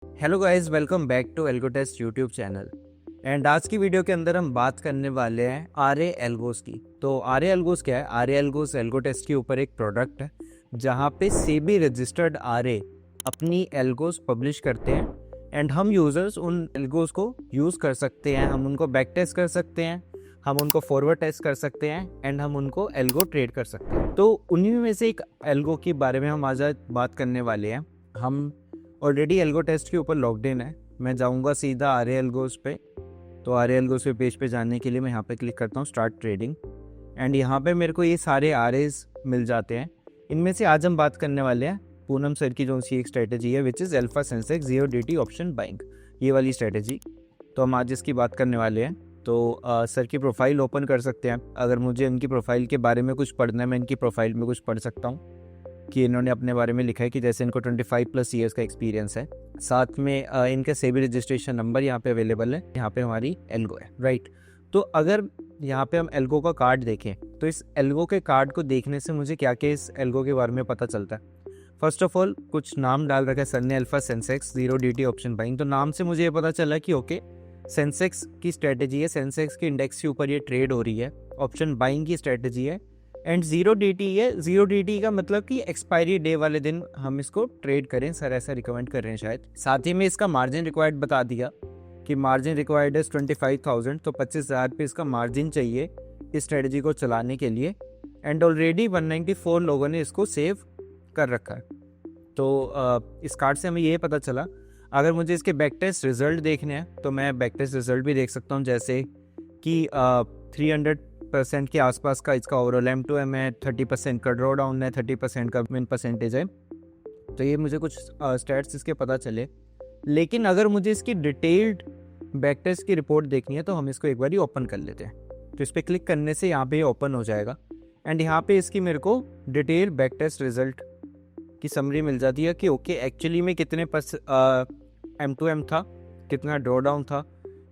Hello guys, welcome back to AlgoTest YouTube channel. And आज की video के अंदर हम बात करने वाले हैं आरए एल्गोस की। तो आरए एल्गोस क्या है? आरए एल्गोस AlgoTest के ऊपर एक प्रोडक्ट है जहाँ पे सेबी रजिस्टर्ड आरए अपनी एल्गोस पब्लिश करते हैं एंड हम यूज़र्स उन एल्गोस को यूज़ कर सकते हैं। हम उनको बैक टेस्ट कर सकते हैं, हम उनको फॉरवर्ड टेस्ट कर सकते हैं एंड हम उनको एल्गो ट्रेड कर सकते हैं। तो उन्हीं में से एक एल्गो के बारे में हम आज बात करने वाले हैं। हम ऑलरेडी एल्गो टेस्ट के ऊपर लॉग्ड इन है। मैं जाऊंगा सीधा आरए एल्गोस पे। तो आरए एल्गोस पे पेज पे जाने के लिए मैं यहाँ पे क्लिक करता हूँ स्टार्ट ट्रेडिंग एंड यहाँ पे मेरे को ये सारे आरएस मिल जाते हैं। इनमें से आज हम बात करने वाले हैं पूनम सर की जो सी एक स्ट्रेटेजी है which is alpha Sensex 0DT option buying, ये वाली स्ट्रेटेजी। तो हम आज इसकी बात करने वाले हैं। तो सर की प्रोफाइल ओपन कर सकते हैं। अगर मुझे इनकी प्रोफाइल के बारे में कुछ पढ़ना है मैं इनकी प्रोफाइल में कुछ पढ़ सकता हूँ कि इन्होंने अपने बारे में लिखा है कि जैसे इनको 25+ ईयर्स का एक्सपीरियंस है। साथ में इनका सेबी रजिस्ट्रेशन नंबर यहाँ पे अवेलेबल है। यहाँ पे हमारी एल्गो है, राइट। तो अगर यहाँ पे हम एल्गो का कार्ड देखें तो इस एल्गो के कार्ड को देखने से मुझे क्या क्या इस एल्गो के बारे में पता चलता है। फर्स्ट ऑफ ऑल कुछ नाम डाल रखा है सर ने, alpha Sensex 0DT option buying. तो नाम से मुझे ये पता चला कि ओके सेंसेक्स की स्ट्रेटेजी है, सेंसेक्स के इंडेक्स के ऊपर ये ट्रेड हो रही है। ऑप्शन बाइंग की स्ट्रेटेजी है एंड 0DT है। 0DT का मतलब कि एक्सपायरी डे वाले दिन हम इसको ट्रेड करें, सर ऐसा रिकमेंड कर रहे हैं शायद। साथ ही में इसका मार्जिन रिक्वायर्ड बता दिया कि मार्जिन रिक्वायर्ड है 25,000, तो 25,000 पे इसका मार्जिन चाहिए इस स्ट्रेटजी को चलाने के लिए। एंड ऑलरेडी 194 लोगों ने इसको सेव कर रखा है। तो इस कार्ड से हमें ये पता चला। अगर मुझे इसके बैक टेस्ट रिजल्ट देखने हैं तो मैं बैक टेस्ट रिजल्ट भी देख सकता हूँ, जैसे कि 300% के आसपास का इसका ओवरऑल M2M है, 30% का ड्रॉ डाउन है, 30% का विन परसेंटेज है। तो ये मुझे कुछ स्टैट्स इसके पता चले। लेकिन अगर मुझे इसकी डिटेल्ड बैक टेस्ट की रिपोर्ट देखनी है तो हम इसको एक बार ही ओपन कर लेते हैं। तो इस पर क्लिक करने से यहाँ पे ये ओपन हो जाएगा एंड यहाँ पे इसकी मेरे को डिटेल बैक टेस्ट रिजल्ट की समरी मिल जाती है कि ओके एक्चुअली में कितने M2M था, कितना ड्रॉ डाउन था,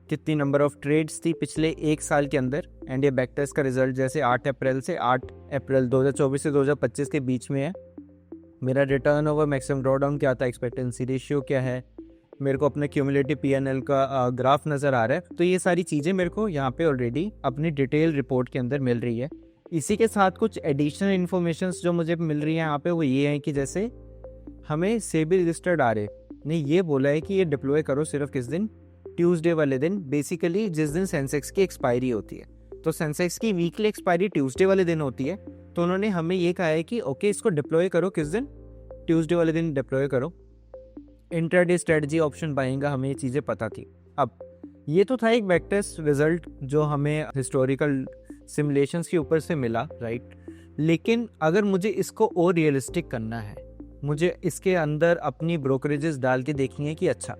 कितनी नंबर ऑफ ट्रेड्स थी पिछले एक साल के अंदर। एंड ये बैक टेस्ट का रिजल्ट जैसे 8 अप्रैल से 8 अप्रैल 2024 से 2025 के बीच में है। मेरा return over maximum draw down क्या था, एक्सपेक्टेंसी रेशियो क्या है, मेरे को अपने क्यूमुलेटिव PNL का ग्राफ नज़र आ रहा है। तो ये सारी चीज़ें मेरे को यहाँ पे ऑलरेडी अपनी डिटेल रिपोर्ट के अंदर मिल रही है। इसी के साथ कुछ एडिशनल इन्फॉर्मेशन जो मुझे मिल रही है यहाँ पे वो ये है कि जैसे हमें सेबी रजिस्टर्ड आरए ने ये बोला है कि ये डिप्लॉय करो सिर्फ किस दिन, ट्यूसडे वाले दिन, बेसिकली जिस दिन सेंसेक्स की एक्सपायरी होती है। तो सेंसेक्स की वीकली एक्सपायरी ट्यूसडे वाले दिन होती है। तो उन्होंने हमें ये कहा है कि ओके इसको डिप्लॉय करो किस दिन, ट्यूसडे वाले दिन डिप्लॉय करो। इंट्राडे स्ट्रेटजी ऑप्शन बाइंग का हमें ये चीज़ें पता थी। अब ये तो था एक बैक टेस्ट रिजल्ट जो हमें हिस्टोरिकल सिमुलेशंस के ऊपर से मिला, राइट। लेकिन अगर मुझे इसको और रियलिस्टिक करना है, मुझे इसके अंदर अपनी ब्रोकरेजेस डाल के देखनी है कि अच्छा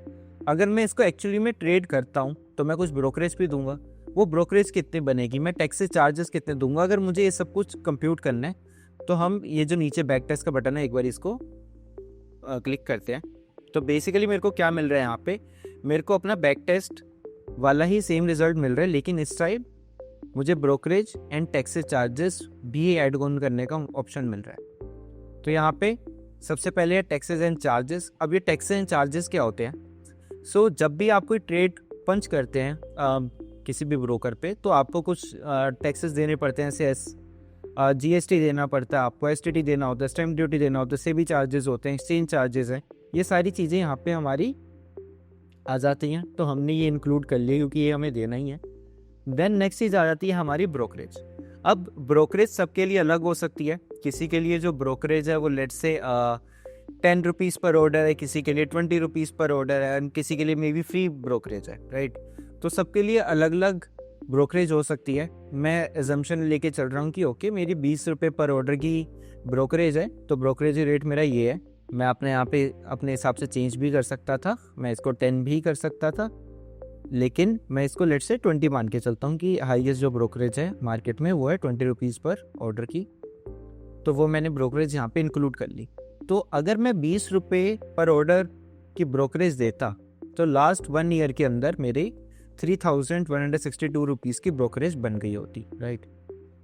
अगर मैं इसको एक्चुअली में ट्रेड करता हूँ तो मैं कुछ ब्रोकरेज भी दूंगा, वो ब्रोकरेज कितनी बनेगी, मैं टैक्सेस चार्जेस कितने दूंगा। अगर मुझे ये सब कुछ कंप्यूट करना है तो हम ये जो नीचे बैक टेस्ट का बटन है एक बार इसको क्लिक करते हैं। तो बेसिकली मेरे को क्या मिल रहा है यहाँ पे, मेरे को अपना बैक टेस्ट वाला ही सेम रिजल्ट मिल रहा है, लेकिन इस साइड मुझे ब्रोकरेज एंड टैक्सेस चार्जेस भी ऐड ऑन करने का ऑप्शन मिल रहा है। तो यहाँ पे सबसे पहले है टैक्सेस एंड चार्जेस। अब ये टैक्सेस एंड चार्जेस क्या होते हैं? सो जब भी आप कोई ट्रेड पंच करते हैं किसी भी ब्रोकर पे तो आपको कुछ टैक्सेस देने पड़ते हैं, जैसे GST देना पड़ता है, आपको STT देना होता है, स्टैम्प ड्यूटी देना होता है, सेबी चार्जेस होते हैं, एक्सचेंज चार्जेस हैं। ये सारी चीज़ें यहाँ पे हमारी आ जाती हैं। तो हमने ये इंक्लूड कर लिया क्योंकि ये हमें देना ही है। देन नेक्स्ट चीज़ आ जाती है हमारी ब्रोकरेज। अब ब्रोकरेज सबके लिए अलग हो सकती है। किसी के लिए जो ब्रोकरेज है वो लेट से 10 रुपीज़ पर ऑर्डर है, किसी के लिए 20 रुपीज़ पर ऑर्डर है एंड किसी के लिए मे बी फ्री ब्रोकरेज है, राइट। तो सबके लिए अलग अलग ब्रोकरेज हो सकती है। मैं एजम्पशन लेके चल रहा हूँ कि ओके मेरी 20 रुपये पर ऑर्डर की ब्रोकरेज है, तो ब्रोकरेज रेट मेरा ये है। मैं अपने यहाँ पे अपने हिसाब से चेंज भी कर सकता था, मैं इसको 10 भी कर सकता था, लेकिन मैं इसको लेट से 20 मान के चलता हूँ कि हाईएस्ट जो ब्रोकरेज है मार्केट में वो है 20 रुपीज़ पर ऑर्डर की। तो वो मैंने ब्रोकरेज यहाँ पे इंक्लूड कर ली। तो अगर मैं 20 रुपये पर ऑर्डर की ब्रोकरेज देता तो लास्ट 1 ईयर के अंदर मेरी 3,162 रुपीज़ की ब्रोकरेज बन गई होती, राइट।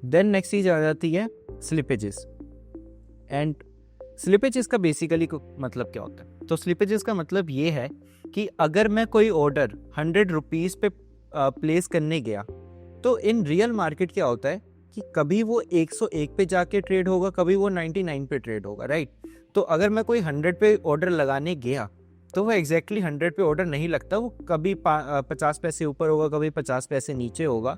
देन नेक्स्ट चीज़ आ जाती है स्लिपेजेस। एंड स्लिपेजेस का बेसिकली मतलब क्या होता है? तो स्लिपेजेस का मतलब ये है कि अगर मैं कोई ऑर्डर 100 रुपीज़ पे प्लेस करने गया, तो इन रियल मार्केट क्या होता है कि कभी वो 101 पे जाके ट्रेड होगा, कभी वो 99 पे ट्रेड होगा, राइट? तो अगर मैं कोई 100 पे ऑर्डर लगाने गया तो वो एग्जैक्टली 100 पे ऑर्डर नहीं लगता, वो कभी 50 पैसे ऊपर होगा, कभी 50 पैसे नीचे होगा।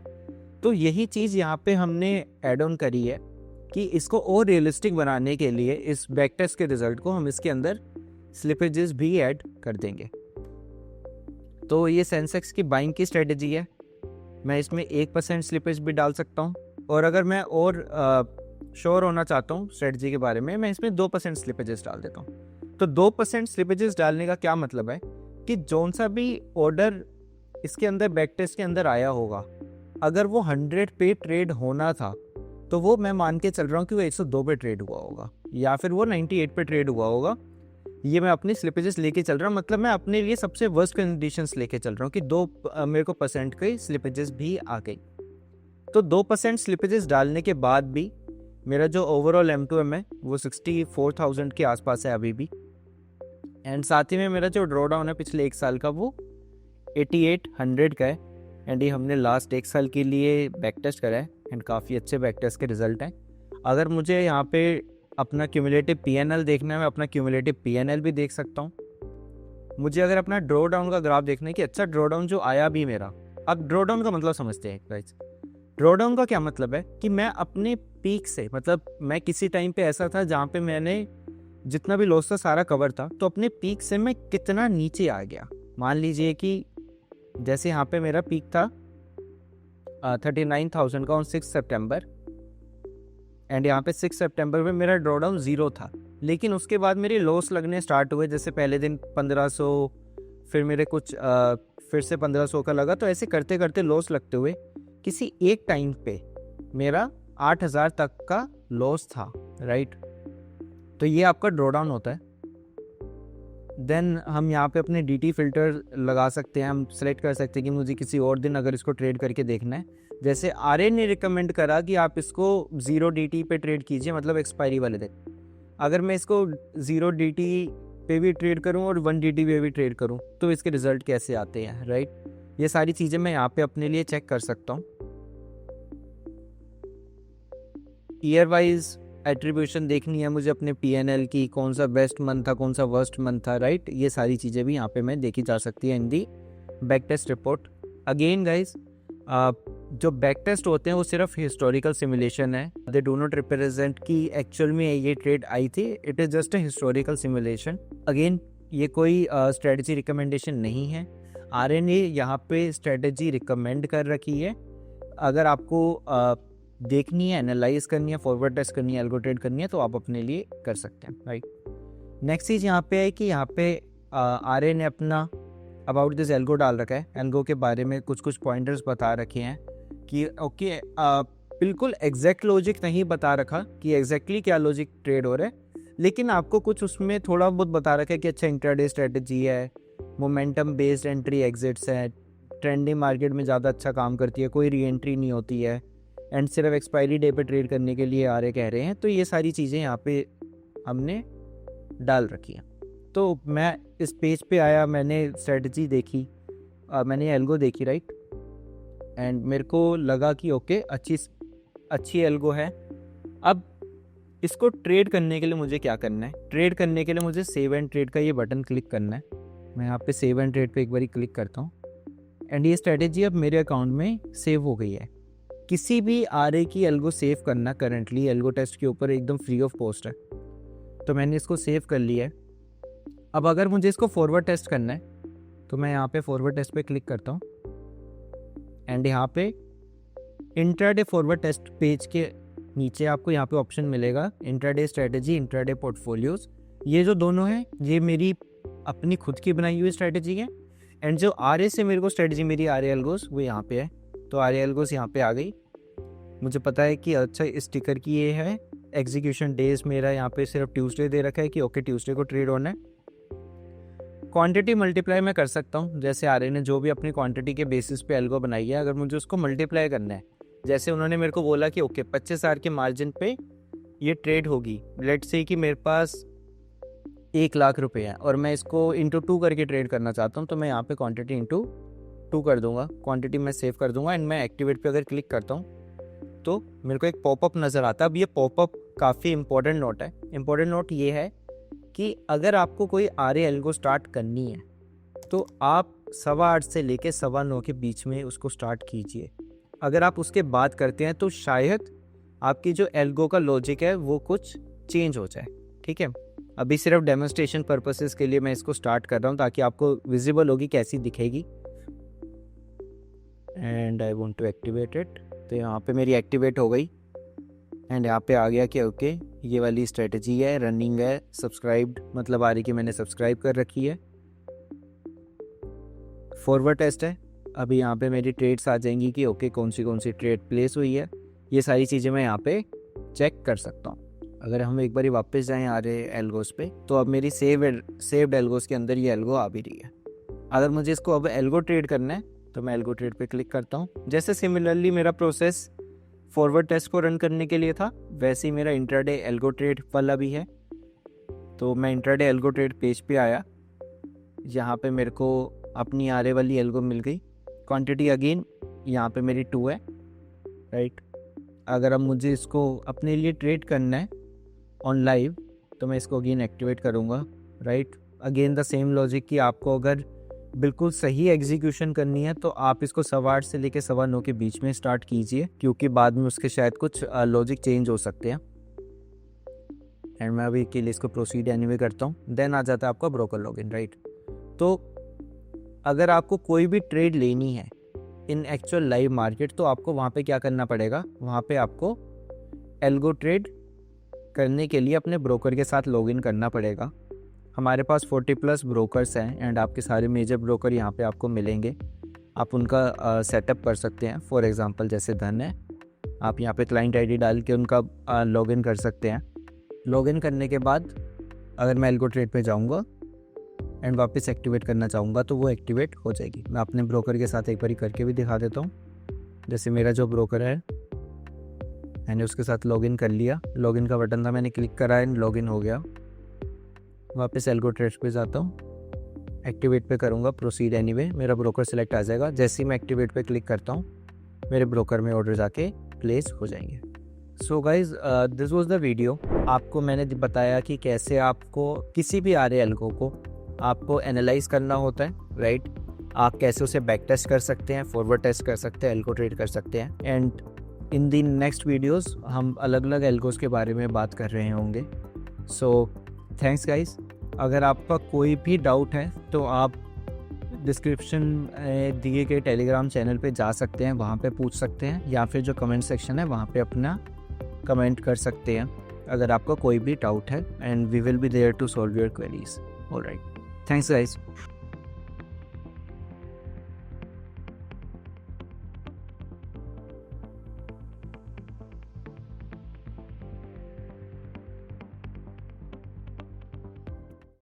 तो यही चीज़ यहाँ पे हमने एड ऑन करी है कि इसको और रियलिस्टिक बनाने के लिए इस बैक टेस्ट के रिजल्ट को हम इसके अंदर स्लिपेजेस भी ऐड कर देंगे। तो ये सेंसेक्स की बाइंग की स्ट्रेटजी है, मैं इसमें 1% स्लिपेज भी डाल सकता हूँ, और अगर मैं और श्योर होना चाहता हूँ स्ट्रेटजी के बारे में, मैं इसमें 2% स्लिपेजेस डाल देता हूँ। तो 2% स्लिपेजेस डालने का क्या मतलब है कि जौन सा भी ऑर्डर इसके अंदर बैक टेस्ट के अंदर आया होगा, अगर वो 100 पे ट्रेड होना था तो वो मैं मान के चल रहा हूँ कि वो 102 पे ट्रेड हुआ होगा, या फिर वो 98 पे ट्रेड हुआ होगा। ये मैं अपनी स्लिपेजेस लेके चल रहा हूँ, मतलब मैं अपने लिए सबसे वर्स्ट कंडीशंस लेके चल रहा हूँ कि मेरे को परसेंट के स्लिपेजेस भी आ गई। तो 2% स्लिपेजेस डालने के बाद भी मेरा जो ओवरऑल M2M है वो 64,000 के आसपास है अभी भी, एंड साथ ही में मेरा जो ड्रॉ डाउन है पिछले एक साल का वो 8800 का है, एंड ये हमने लास्ट एक साल के लिए बैक टेस्ट करा है, एंड काफ़ी अच्छे बैक टेस्ट के रिजल्ट हैं। अगर मुझे यहाँ पे अपना क्यूमुलेटिव PNL देखना है, मैं अपना क्यूमुलेटिव PNL भी देख सकता हूँ। मुझे अगर अपना ड्रॉ डाउन का ग्राफ देखना है कि अच्छा ड्रॉ डाउन जो आया भी मेरा, अब ड्रॉ डाउन का मतलब समझते हैं गाइस। ड्रॉ डाउन का क्या मतलब है कि मैं अपने पीक से, मतलब मैं किसी टाइम पे ऐसा था जहाँ पे मैंने जितना भी लॉस था सारा कवर था, तो अपने पीक से मैं कितना नीचे आ गया। मान लीजिए कि जैसे यहाँ पे मेरा पीक था 39,000 का ऑन 6 सितंबर, एंड यहाँ पे 6 सितंबर में मेरा ड्रॉ डाउन 0 था, लेकिन उसके बाद मेरे लॉस लगने स्टार्ट हुए। जैसे पहले दिन 1500, फिर मेरे कुछ फिर से 1500 का लगा, तो ऐसे करते करते लॉस लगते हुए किसी एक टाइम पे मेरा 8,000 तक का लॉस था, राइट? तो ये आपका ड्रॉ डाउन होता है। देन हम यहाँ पे अपने DT फिल्टर लगा सकते हैं, हम सेलेक्ट कर सकते हैं कि मुझे किसी और दिन अगर इसको ट्रेड करके देखना है। जैसे RA ने रिकमेंड करा कि आप इसको 0 DT पे ट्रेड कीजिए, मतलब एक्सपायरी वाले दिन। अगर मैं इसको 0 DT पे भी ट्रेड करूँ और 1 DT पे भी ट्रेड करूँ तो इसके रिजल्ट कैसे आते हैं, राइट? ये सारी चीज़ें मैं यहाँ पे अपने लिए चेक कर सकता हूँ। ईयर वाइज एट्रीब्यूशन देखनी है मुझे अपने PNL की, कौन सा बेस्ट मंथ था, कौन सा वर्स्ट मंथ था, राइट? ये सारी चीज़ें भी यहाँ पे मैं देखी जा सकती है in the back test report. Again guys, जो बैक टेस्ट होते हैं वो सिर्फ हिस्टोरिकल सिमुलेशन है, दे डू नॉट रिप्रेजेंट कि एक्चुअल में ये ट्रेड आई थी, it is just a historical simulation. Again, ये कोई स्ट्रेटजी रिकमेंडेशन नहीं है। RA ने यहाँ पे स्ट्रेटजी रिकमेंड कर रखी है। अगर आपको देखनी है, एनालाइज करनी है, फॉरवर्ड टेस्ट करनी है, एल्गो ट्रेड करनी है, तो आप अपने लिए कर सकते हैं, राइट? नेक्स्ट चीज़ यहाँ पे है कि यहाँ पे RA ने अपना अबाउट दिस एल्गो डाल रखा है। एल्गो के बारे में कुछ पॉइंटर्स बता रखे हैं कि ओके, बिल्कुल एग्जैक्ट लॉजिक नहीं बता रखा कि एग्जैक्टली क्या लॉजिक ट्रेड हो रहा है, लेकिन आपको कुछ उसमें थोड़ा बहुत बता रखा है कि अच्छा इंट्राडे स्ट्रेटजी है, मोमेंटम बेस्ड एंट्री एग्जिट्स है, ट्रेंडिंग मार्केट में ज़्यादा अच्छा काम करती है, कोई री एंट्री नहीं होती है, एंड सिर्फ एक्सपायरी डे पे ट्रेड करने के लिए RA कह रहे हैं। तो ये सारी चीज़ें यहाँ पे हमने डाल रखी हैं। तो मैं इस पेज पे आया, मैंने स्ट्रेटजी देखी, मैंने एल्गो देखी, राइट? एंड मेरे को लगा कि ओके, अच्छी एल्गो है। अब इसको ट्रेड करने के लिए मुझे क्या करना है? ट्रेड करने के लिए मुझे सेव एंड ट्रेड का ये बटन क्लिक करना है। मैं यहाँ पे सेव एंड ट्रेड पे एक बारी क्लिक करता हूँ, एंड ये स्ट्रेटजी अब मेरे अकाउंट में सेव हो गई है। किसी भी RA की एल्गो सेव करना करंटली एल्गो टेस्ट के ऊपर एकदम फ्री ऑफ कॉस्ट है, तो मैंने इसको सेव कर लिया है। अब अगर मुझे इसको फॉरवर्ड टेस्ट करना है तो मैं यहाँ पे फॉरवर्ड टेस्ट पे क्लिक करता हूँ, एंड यहाँ पे इंट्राडे फॉरवर्ड टेस्ट पेज के नीचे आपको यहाँ पे ऑप्शन मिलेगा इंट्राडे स्ट्रेटजी, इंट्राडे पोर्टफोलियोज। ये जो दोनों हैं ये मेरी अपनी खुद की बनाई हुई स्ट्रेटजी है, एंड जो RA से मेरे को स्ट्रेटजी मिली RA एल्गोस वो यहाँ पे है। तो RA एल्गोस यहाँ पे आ गई। मुझे पता है कि अच्छा इस टिकर की ये है, एग्जीक्यूशन डेज मेरा यहाँ पे सिर्फ ट्यूसडे दे रखा है कि ओके ट्यूसडे को ट्रेड होना है। क्वांटिटी मल्टीप्लाई मैं कर सकता हूँ, जैसे RA ने जो भी अपनी क्वांटिटी के बेसिस पे एल्गो बनाई है, अगर मुझे उसको मल्टीप्लाई करना है, जैसे उन्होंने मेरे को बोला कि ओके 25,000 के मार्जिन पे ये ट्रेड होगी, लेट्स से कि मेरे पास 1,00,000 रुपये है और मैं इसको इंटू 2 करके ट्रेड करना चाहता हूँ, तो मैं यहाँ पे क्वांटिटी इंटू 2 कर दूंगा, क्वांटिटी मैं सेव कर दूंगा एंड मैं एक्टिवेट पे अगर क्लिक करता हूँ तो मेरे को एक पॉपअप नज़र आता है। अब ये पॉपअप काफ़ी इंपॉर्टेंट नोट है। इंपॉर्टेंट नोट ये है कि अगर आपको कोई आरए एल्गो स्टार्ट करनी है तो आप 8:15 से लेके 9:15 के बीच में उसको स्टार्ट कीजिए। अगर आप उसके बाद करते हैं तो शायद आपकी जो एल्गो का लॉजिक है वो कुछ चेंज हो जाए, ठीक है। अभी सिर्फ डेमोन्स्ट्रेशन पर्पसेस के लिए मैं इसको स्टार्ट कर रहा हूँ ताकि आपको विजिबल होगी कैसी दिखेगी। And I want to activate it, तो यहाँ पे मेरी एक्टिवेट हो गई एंड यहाँ पे आ गया कि ओके ये वाली स्ट्रेटजी है, रनिंग है, सब्सक्राइब्ड मतलब आ रही कि मैंने सब्सक्राइब कर रखी है। फॉरवर्ड टेस्ट है, अभी यहाँ पे मेरी ट्रेड्स आ जाएंगी कि ओके कौन सी ट्रेड प्लेस हुई है, ये सारी चीज़ें मैं यहाँ पे चेक कर सकता हूँ। अगर हम एक बार वापस जाएँ आ रहे एल्गोस पे, तो अब मेरी सेव्ड एल्गोस के अंदर ये एल्गो आ भी रही है। अगर मुझे इसको अब एल्गो ट्रेड करना है तो मैं एल्गो ट्रेड पे क्लिक करता हूँ। जैसे सिमिलरली मेरा प्रोसेस फॉरवर्ड टेस्ट को रन करने के लिए था, वैसे ही मेरा इंट्राडे एल्गो ट्रेड वाला भी है। तो मैं इंट्राडे एल्गो ट्रेड पेज पे आया, यहाँ पे मेरे को अपनी आरे वाली एल्गो मिल गई। क्वांटिटी अगेन यहाँ पे मेरी 2 है, राइट। अगर अब मुझे इसको अपने लिए ट्रेड करना है ऑन लाइव तो मैं इसको अगेन एक्टिवेट करूँगा, right. Again the same logic कि आपको अगर बिल्कुल सही एग्जीक्यूशन करनी है तो आप इसको 8:15 से लेके 9:15 के बीच में स्टार्ट कीजिए, क्योंकि बाद में उसके शायद कुछ लॉजिक चेंज हो सकते हैं। एंड मैं अभी के लिए इसको प्रोसीड एनीवे करता हूँ। देन आ जाता है आपका ब्रोकर लॉगिन, राइट। तो अगर आपको कोई भी ट्रेड लेनी है इन एक्चुअल लाइव मार्केट तो आपको वहाँ पे क्या करना पड़ेगा, वहाँ पे आपको एल्गो ट्रेड करने के लिए अपने ब्रोकर के साथ लॉगिन करना पड़ेगा। हमारे पास 40+ ब्रोकर्स हैं एंड आपके सारे मेजर ब्रोकर यहाँ पे आपको मिलेंगे। आप उनका सेटअप कर सकते हैं। फॉर एग्जांपल जैसे धन है, आप यहाँ पे क्लाइंट आईडी डाल के उनका लॉगिन कर सकते हैं। लॉगिन करने के बाद अगर मैं एल्गो ट्रेड पे जाऊँगा एंड वापस एक्टिवेट करना चाहूँगा तो वो एक्टिवेट हो जाएगी। मैं अपने ब्रोकर के साथ एक बारी करके भी दिखा देता हूँ। जैसे मेरा जो ब्रोकर है मैंने उसके साथ लॉगिन कर लिया, लॉगिन का बटन था, मैंने क्लिक करा एंड लॉगिन हो गया। वापस एल्गो ट्रेड पे जाता हूँ, एक्टिवेट पे करूँगा प्रोसीड एनीवे, मेरा ब्रोकर सिलेक्ट आ जाएगा। जैसे ही मैं एक्टिवेट पे क्लिक करता हूँ मेरे ब्रोकर में ऑर्डर जाके प्लेस हो जाएंगे। So guys this was the video. आपको मैंने बताया कि कैसे आपको किसी भी आरए एल्गो को आपको एनालाइज करना होता है, राइट। आप कैसे उसे बैक टेस्ट कर सकते हैं, फॉरवर्ड टेस्ट कर सकते हैं, एल्गो ट्रेड कर सकते हैं। And in the next videos हम अलग अलग एल्गोस के बारे में बात कर रहे होंगे। So thanks guys. अगर आपका कोई भी डाउट है तो आप डिस्क्रिप्शन दिए गए टेलीग्राम चैनल पे जा सकते हैं, वहाँ पे पूछ सकते हैं, या फिर जो कमेंट सेक्शन है वहाँ पे अपना कमेंट कर सकते हैं अगर आपका कोई भी डाउट है, and we will be there to solve your queries. Alright, thanks guys.